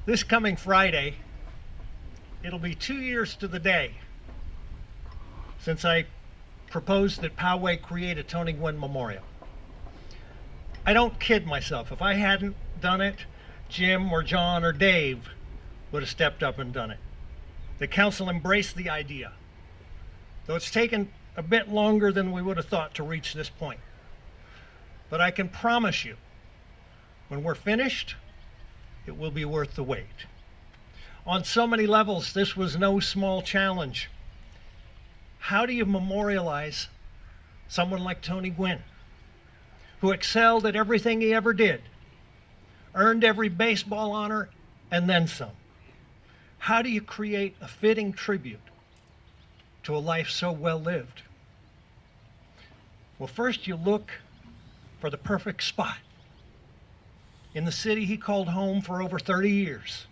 This coming Friday, it'll be 2 years to the day since I proposed that Poway create a Tony Gwynn Memorial. I don't kid myself. If I hadn't done it, Jim or John or Dave would have stepped up and done it. The council embraced the idea, though it's taken a bit longer than we would have thought to reach this point. But I can promise you, when we're finished, it will be worth the wait. On so many levels, this was no small challenge. How do you memorialize someone like Tony Gwynn, who excelled at everything he ever did, earned every baseball honor, and then some? How do you create a fitting tribute to a life so well lived? Well, first you look for the perfect spot in the city he called home for over 30 years.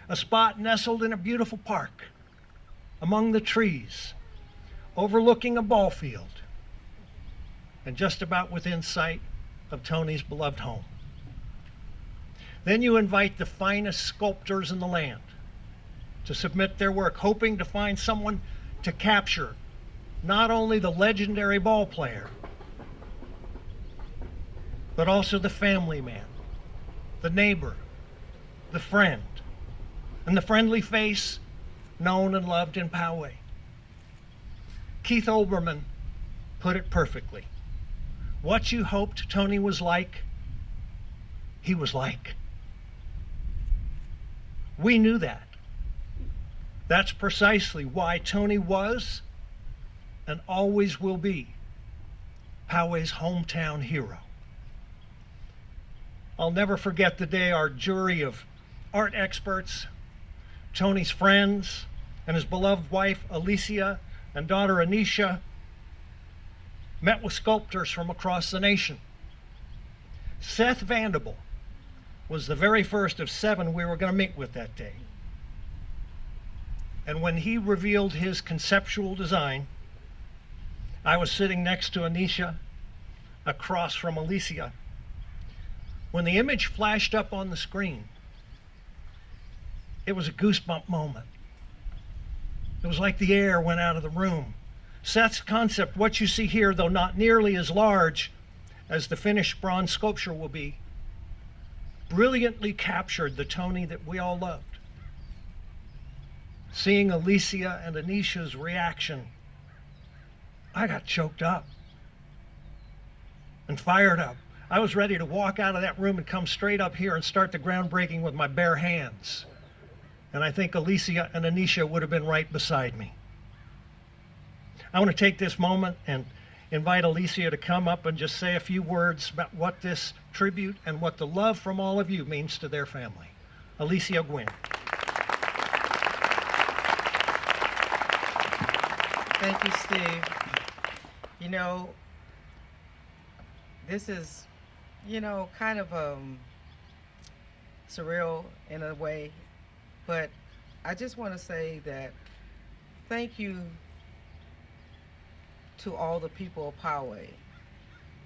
A spot nestled in a beautiful park, among the trees, overlooking a ball field, and just about within sight of Tony's beloved home. Then you invite the finest sculptors in the land to submit their work, hoping to find someone to capture not only the legendary ball player, but also the family man, the neighbor, the friend, and the friendly face known and loved in Poway. Keith Olbermann put it perfectly. What you hoped Tony was like, he was like. We knew that. That's precisely why Tony was and always will be Poway's hometown hero. I'll never forget the day our jury of art experts, Tony's friends, and his beloved wife Alicia and daughter Anisha met with sculptors from across the nation. Seth Vanderbilt was the very first of 7 we were going to meet with that day. And when he revealed his conceptual design, I was sitting next to Anisha, across from Alicia. When the image flashed up on the screen, it was a goosebump moment. It was like the air went out of the room. Seth's concept, what you see here, though not nearly as large as the finished bronze sculpture will be, brilliantly captured the Tony that we all loved. Seeing Alicia and Anisha's reaction, I got choked up and fired up. I was ready to walk out of that room and come straight up here and start the groundbreaking with my bare hands. And I think Alicia and Anisha would have been right beside me. I want to take this moment and invite Alicia to come up and just say a few words about what this tribute and what the love from all of you means to their family. Alicia Gwynn. Thank you, Steve. You know, this is, kind of surreal in a way, but I just want to say that thank you to all the people of Poway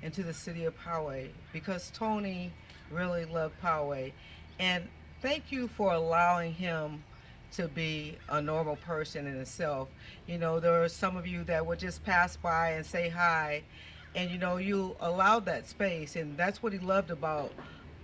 and to the city of Poway, because Tony really loved Poway, and thank you for allowing him to be a normal person in itself. There are some of you that would just pass by and say hi, and you allowed that space, and that's what he loved about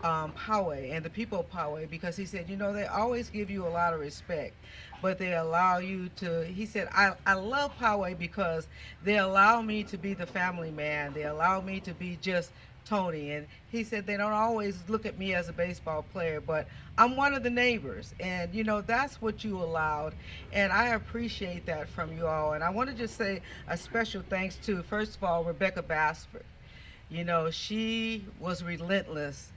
Poway and the people of Poway, because he said, they always give you a lot of respect, but they allow you to, he said, I love Poway because they allow me to be the family man. They allow me to be just Tony. And he said they don't always look at me as a baseball player, but I'm one of the neighbors. And, that's what you allowed. And I appreciate that from you all. And I want to just say a special thanks to, first of all, Rebecca Basford. She was relentless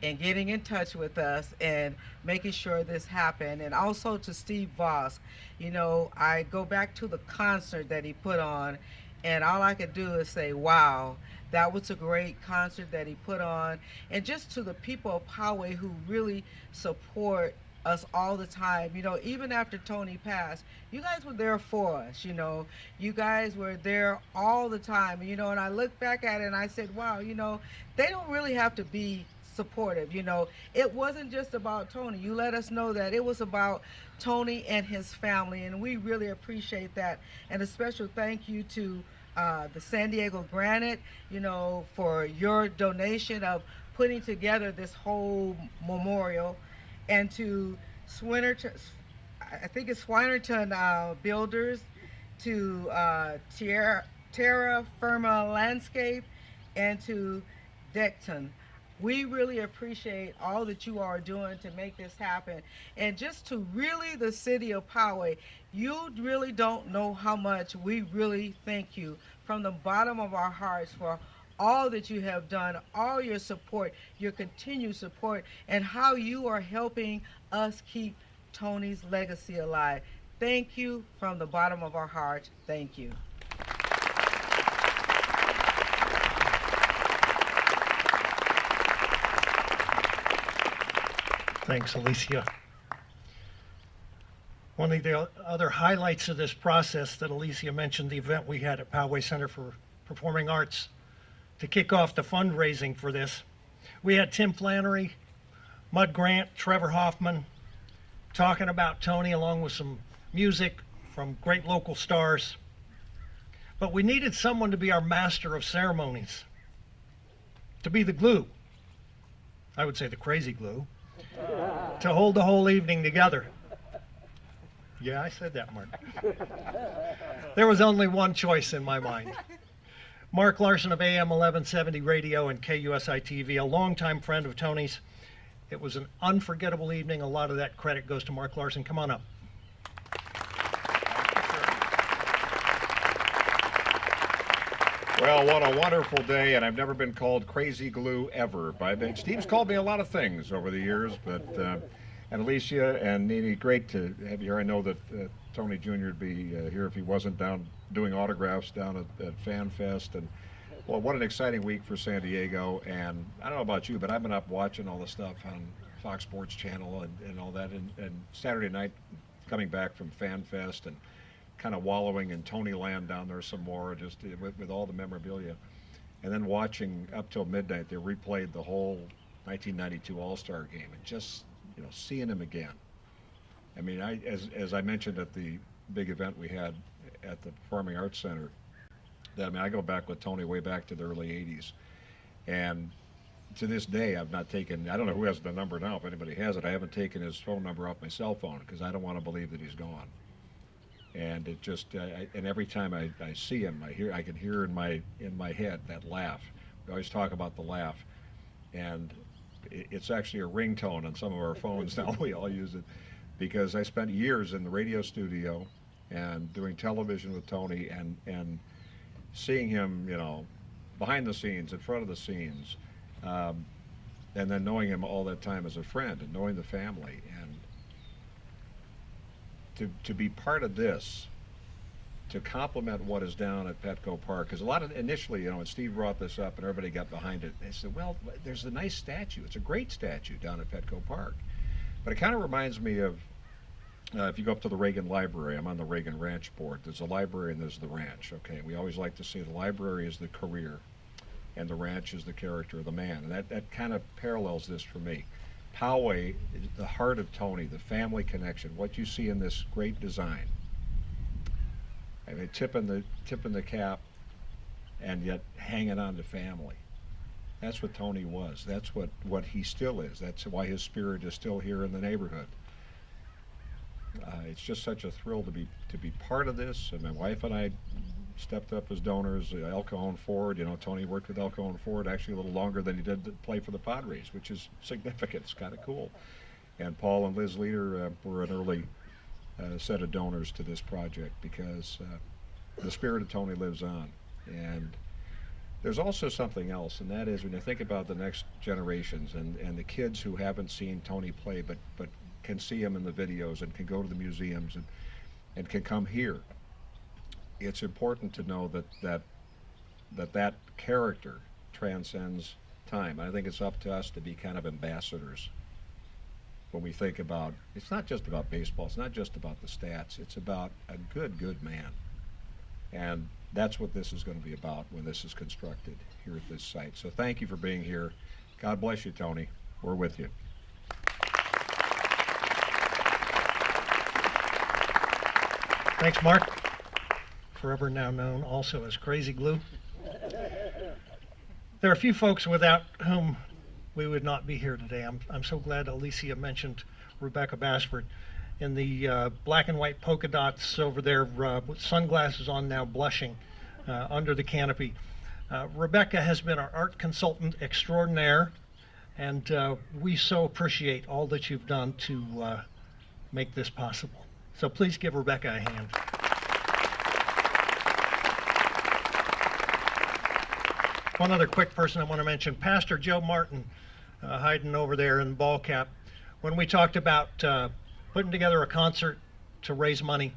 and getting in touch with us and making sure this happened. And also to Steve Voss. I go back to the concert that he put on, and all I could do is say, wow, that was a great concert that he put on. And just to the people of Poway who really support us all the time. Even after Tony passed, you guys were there for us. You guys were there all the time. And I look back at it and I said, wow, they don't really have to be supportive. You know, it wasn't just about Tony. You let us know that it was about Tony and his family, and we really appreciate that. And a special thank you to the San Diego Granite, you know, for your donation of putting together this whole memorial, and to Swinnerton, I think it's Swinerton Builders, to Terra Firma Landscape, and to Decton. We really appreciate all that you are doing to make this happen. And just to really the city of Poway, you really don't know how much we really thank you from the bottom of our hearts for all that you have done, all your support, your continued support, and how you are helping us keep Tony's legacy alive. Thank you from the bottom of our heart. Thank you. Thanks, Alicia. One of the other highlights of this process that Alicia mentioned, the event we had at Poway Center for Performing Arts to kick off the fundraising for this. We had Tim Flannery, Mud Grant, Trevor Hoffman talking about Tony, along with some music from great local stars. But we needed someone to be our master of ceremonies, to be the glue. I would say the crazy glue, to hold the whole evening together. Yeah, I said that, Mark. There was only one choice in my mind. Mark Larson of AM 1170 Radio and KUSI TV, a longtime friend of Tony's. It was an unforgettable evening. A lot of that credit goes to Mark Larson. Come on up. Well, what a wonderful day, and I've never been called crazy glue ever. Steve's called me a lot of things over the years, but and Alicia and Nene, great to have you here. I know that Tony Jr. would be here if he wasn't down doing autographs down at Fan Fest, and well, what an exciting week for San Diego. And I don't know about you, but I've been up watching all the stuff on Fox Sports Channel and all that, and Saturday night coming back from Fan Fest and kind of wallowing in Tony Land down there some more, just with all the memorabilia. And then watching up till midnight, they replayed the whole 1992 All-Star game, and just, you know, seeing him again. I mean, as I mentioned at the big event we had at the Performing Arts Center, that, I mean, I go back with Tony way back to the early 80s. And to this day, I've not taken, I don't know who has the number now, if anybody has it, I haven't taken his phone number off my cell phone because I don't want to believe that he's gone. And it just, and every time I see him, I can hear in my head that laugh. We always talk about the laugh, and it's actually a ringtone on some of our phones now. We all use it because I spent years in the radio studio and doing television with Tony, and seeing him, you know, behind the scenes, in front of the scenes, and then knowing him all that time as a friend and knowing the family. And to be part of this, to complement what is down at Petco Park, because a lot of, initially, you know, when Steve brought this up and everybody got behind it, they said, well, there's a nice statue. It's a great statue down at Petco Park. But it kind of reminds me of, if you go up to the Reagan Library, I'm on the Reagan Ranch board. There's a library and there's the ranch, okay? We always like to say the library is the career and the ranch is the character of the man. And that kind of parallels this for me. Poway, the heart of Tony, the family connection, what you see in this great design. I mean, tipping the cap and yet hanging on to family. That's what Tony was. That's what he still is. That's why his spirit is still here in the neighborhood. It's just such a thrill to be part of this. And my wife and I stepped up as donors. El Cajon Ford, you know, Tony worked with El Cajon Ford actually a little longer than he did to play for the Padres, which is significant. It's kind of cool. And Paul and Liz Leader were an early set of donors to this project because the spirit of Tony lives on. And there's also something else, and that is when you think about the next generations and the kids who haven't seen Tony play but can see him in the videos and can go to the museums and can come here. It's important to know that character transcends time. I think it's up to us to be kind of ambassadors when we think about, it's not just about baseball, it's not just about the stats, it's about a good man. And that's what this is going to be about when this is constructed here at this site. So thank you for being here. God bless you, Tony. We're with you. Thanks, Mark. Forever now known also as Crazy Glue. There are a few folks without whom we would not be here today. I'm so glad Alicia mentioned Rebecca Basford in the black and white polka dots over there with sunglasses on now, blushing under the canopy. Rebecca has been our art consultant extraordinaire, and we so appreciate all that you've done to make this possible. So please give Rebecca a hand. One other quick person I want to mention, Pastor Joe Martin, hiding over there in the ball cap. When we talked about putting together a concert to raise money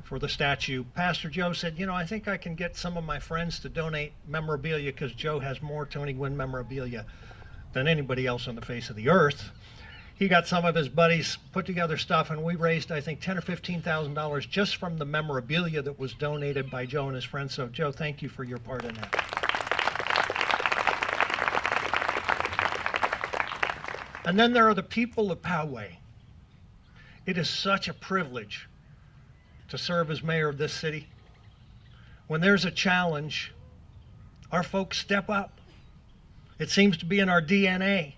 for the statue, Pastor Joe said, you know, I think I can get some of my friends to donate memorabilia, because Joe has more Tony Gwynn memorabilia than anybody else on the face of the earth. He got some of his buddies, put together stuff, and we raised, I think, $10,000 or $15,000 just from the memorabilia that was donated by Joe and his friends. So, Joe, thank you for your part in that. And then there are the people of Poway. It is such a privilege to serve as mayor of this city. When there's a challenge, our folks step up. It seems to be in our DNA.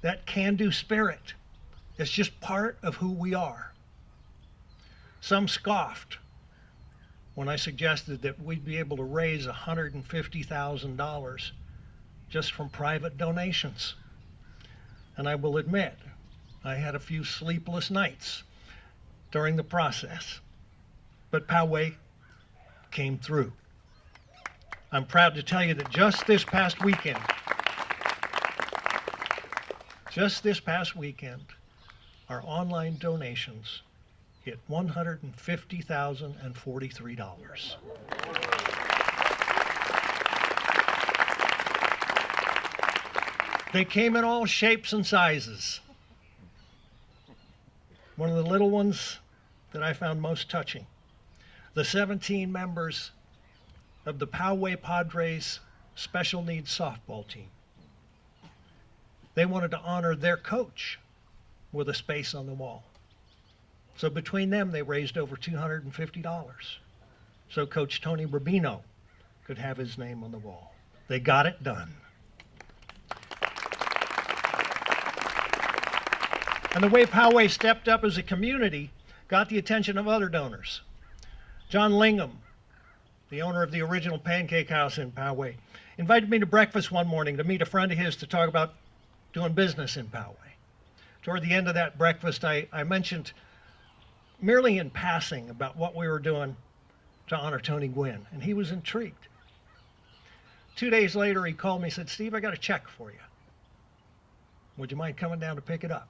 That can-do spirit is just part of who we are. Some scoffed when I suggested that we'd be able to raise $150,000 just from private donations. And I will admit, I had a few sleepless nights during the process, but Poway came through. I'm proud to tell you that just this past weekend, our online donations hit $150,043. They came in all shapes and sizes. One of the little ones that I found most touching, the 17 members of the Poway Padres special needs softball team. They wanted to honor their coach with a space on the wall. So between them, they raised over $250. So Coach Tony Rubino could have his name on the wall. They got it done. And the way Poway stepped up as a community got the attention of other donors. John Lingham, the owner of the original Pancake House in Poway, invited me to breakfast one morning to meet a friend of his to talk about doing business in Poway. Toward the end of that breakfast, I mentioned merely in passing about what we were doing to honor Tony Gwynn, and he was intrigued. 2 days later, he called me and said, Steve, I got a check for you. Would you mind coming down to pick it up?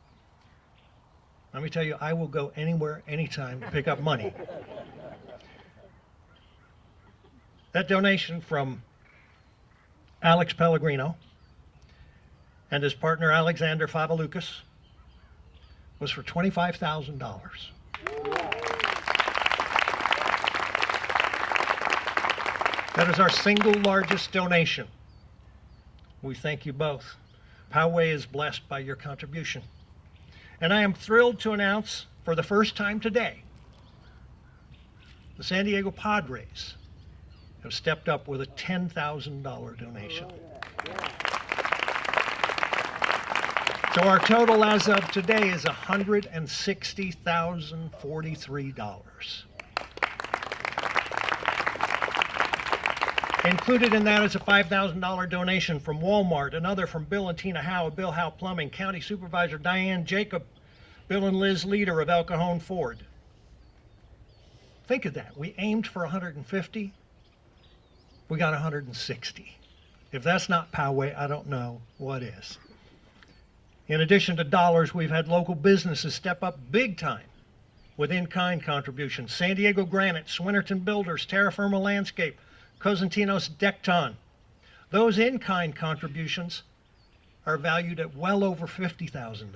Let me tell you, I will go anywhere, anytime to pick up money. That donation from Alex Pellegrino and his partner Alexander Favaloukas was for $25,000. That is our single largest donation. We thank you both. Poway is blessed by your contribution. And I am thrilled to announce for the first time today, the San Diego Padres have stepped up with a $10,000 donation. So our total as of today is $160,043. Included in that is a $5,000 donation from Walmart, another from Bill and Tina Howe of Bill Howe Plumbing, County Supervisor Diane Jacob, Bill and Liz Leader of El Cajon Ford. Think of that. We aimed for 150. We got 160. If that's not Poway, I don't know what is. In addition to dollars, we've had local businesses step up big time with in-kind contributions. San Diego Granite, Swinnerton Builders, Terra Firma Landscape, Cosentinos Decton. Those in-kind contributions are valued at well over $50,000.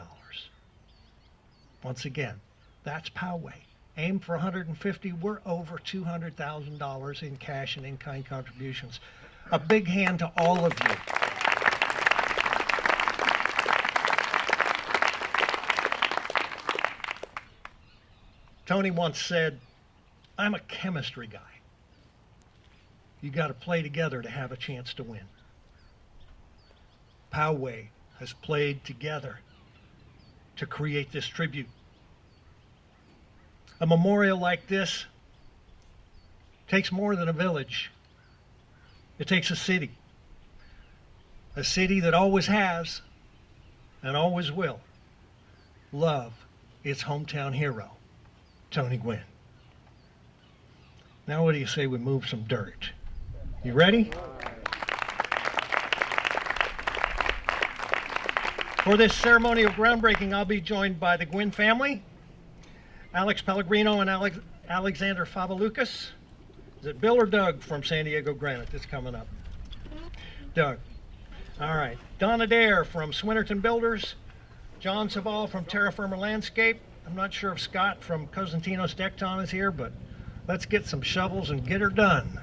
Once again, that's Poway. Aim for 150, we're over $200,000 in cash and in-kind contributions. A big hand to all of you. Tony once said, I'm a chemistry guy. You got to play together to have a chance to win. Poway has played together to create this tribute. A memorial like this takes more than a village. It takes a city that always has and always will love its hometown hero, Tony Gwynn. Now what do you say we move some dirt? You ready? For this ceremonial groundbreaking, I'll be joined by the Gwynn family, Alex Pellegrino and Alexander Favalukas. Is it Bill or Doug from San Diego Granite that's coming up? Doug. All right. Donna Dare from Swinnerton Builders. John Saval from Terra Firma Landscape. I'm not sure if Scott from Cosentino's Decton is here, but let's get some shovels and get her done.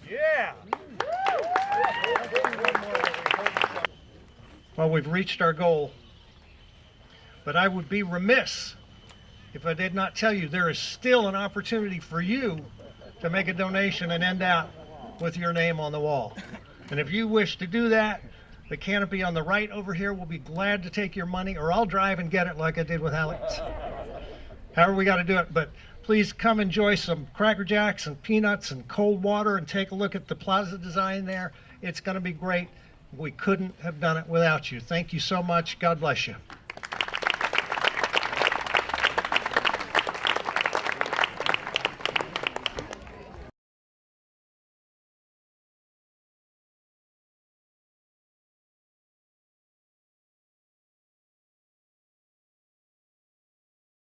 Yeah! Well, we've reached our goal, but I would be remiss if I did not tell you there is still an opportunity for you to make a donation and end out with your name on the wall. And if you wish to do that, the canopy on the right over here will be glad to take your money, or I'll drive and get it like I did with Alex. However we got to do it, but please come enjoy some Cracker Jacks and peanuts and cold water and take a look at the plaza design there. It's going to be great. We couldn't have done it without you. Thank you so much. God bless you.